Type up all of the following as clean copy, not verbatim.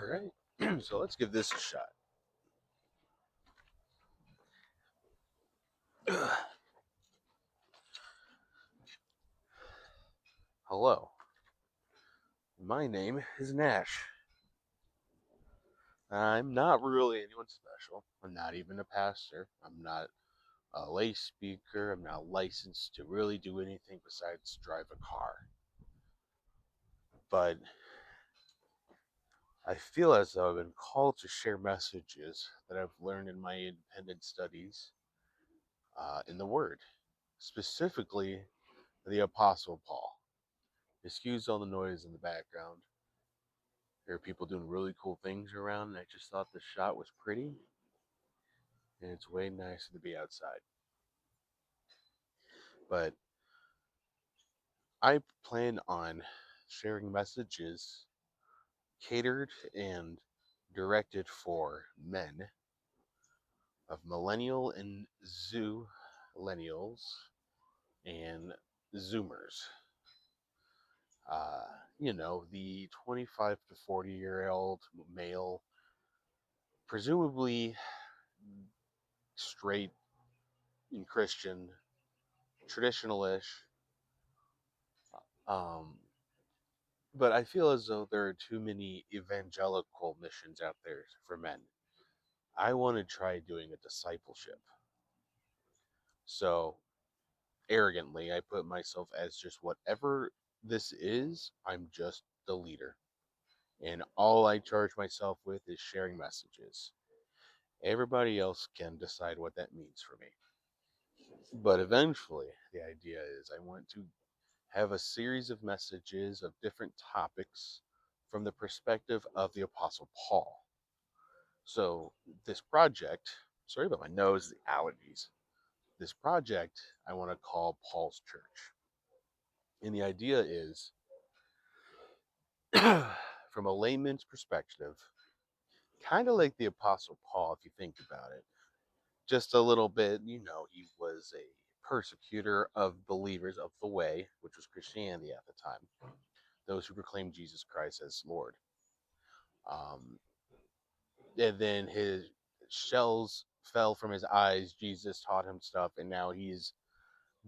right. So let's give this a shot. Hello. My name is Nash. I'm not really anyone special. I'm not even a pastor. I'm not a lay speaker. I'm not licensed to really do anything besides drive a car. But I feel as though I've been called to share messages that I've learned in my independent studies in the Word, specifically the Apostle Paul. Excuse all the noise in the background. There are people doing really cool things around, and I just thought the shot was pretty, and it's way nicer to be outside. But I plan on sharing messages catered and directed for men of millennial and zoolennials and zoomers. Uh, the 25 to 40-year-old male, presumably straight and Christian, traditionalish. Um, but I feel as though there are too many evangelical missions out there for men. I want to try doing a discipleship. So, arrogantly, I put myself as just whatever this is, I'm just the leader. And all I charge myself with is sharing messages. Everybody else can decide what that means for me. But eventually, the idea is I want to have a series of messages of different topics from the perspective of the Apostle Paul. So, this project, sorry about my nose, the allergies. This project I want to call Paul's Church. And the idea is, from a layman's perspective, kind of like the Apostle Paul, if you think about it. Just a little bit, he was a persecutor of believers of the way, which was Christianity at the time, those who proclaimed Jesus Christ as Lord. Um, and then his shells fell from his eyes. Jesus taught him stuff, and now he's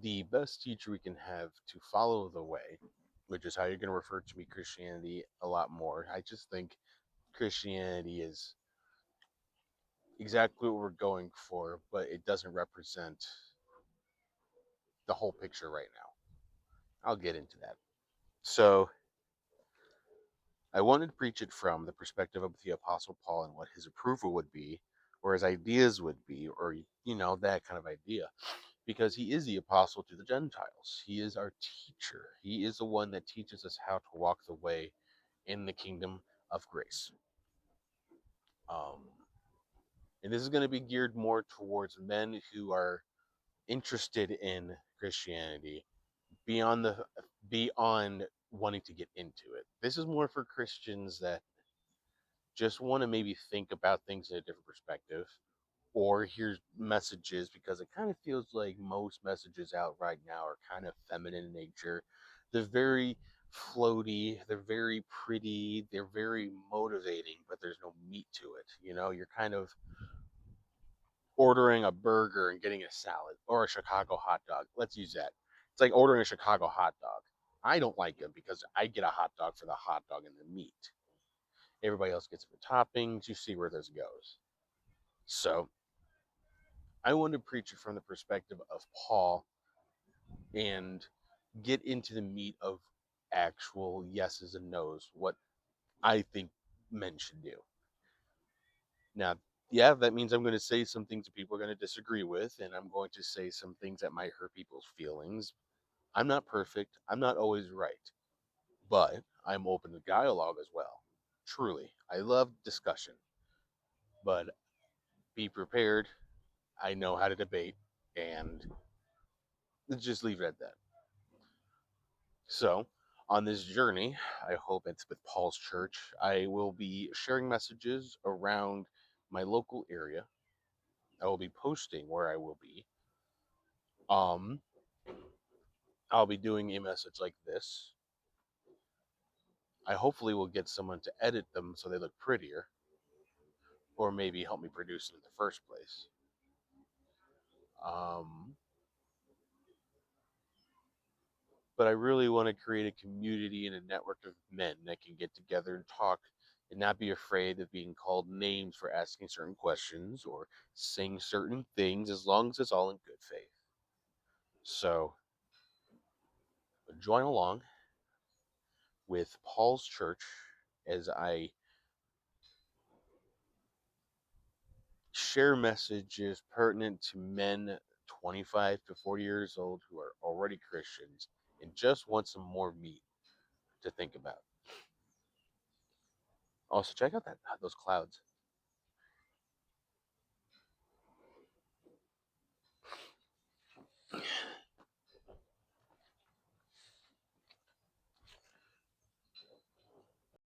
the best teacher we can have to follow the way, which is how you're going to refer to me Christianity a lot more. I just think Christianity is exactly what we're going for, but it doesn't represent the whole picture right now. I'll get into that. So, I wanted to preach it from the perspective of the Apostle Paul and what his approval would be, or his ideas would be, or, that kind of idea. Because he is the apostle to the Gentiles. He is our teacher. He is the one that teaches us how to walk the way in the kingdom of grace. Um, and this is going to be geared more towards men who are interested in Christianity beyond beyond wanting to get into it. This is more for Christians that just want to maybe think about things in a different perspective or hear messages, because it kind of feels like most messages out right now are kind of feminine in nature. They're very floaty, they're very pretty, they're very motivating, but there's no meat to it. You're kind of ordering a burger and getting a salad or a Chicago hot dog. Let's use that. It's like ordering a Chicago hot dog. I don't like them because I get a hot dog for the hot dog and the meat. Everybody else gets the toppings. You see where this goes. So I want to preach it from the perspective of Paul and get into the meat of actual yeses and nos, what I think men should do. Now, yeah, that means I'm going to say some things that people are going to disagree with, and I'm going to say some things that might hurt people's feelings. I'm not perfect. I'm not always right, but I'm open to dialogue as well. Truly, I love discussion, but be prepared. I know how to debate, and let's just leave it at that. So, on this journey, I hope it's with Paul's Church, I will be sharing messages around my local area. I will be posting where I will be. I'll be doing a message like this. I hopefully will get someone to edit them so they look prettier, or maybe help me produce it in the first place. Um, but I really want to create a community and a network of men that can get together and talk and not be afraid of being called names for asking certain questions or saying certain things as long as it's all in good faith. So join along with Paul's Church as I share messages pertinent to men 25 to 40 years old who are already Christians and just want some more meat to think about. Also, check out those clouds.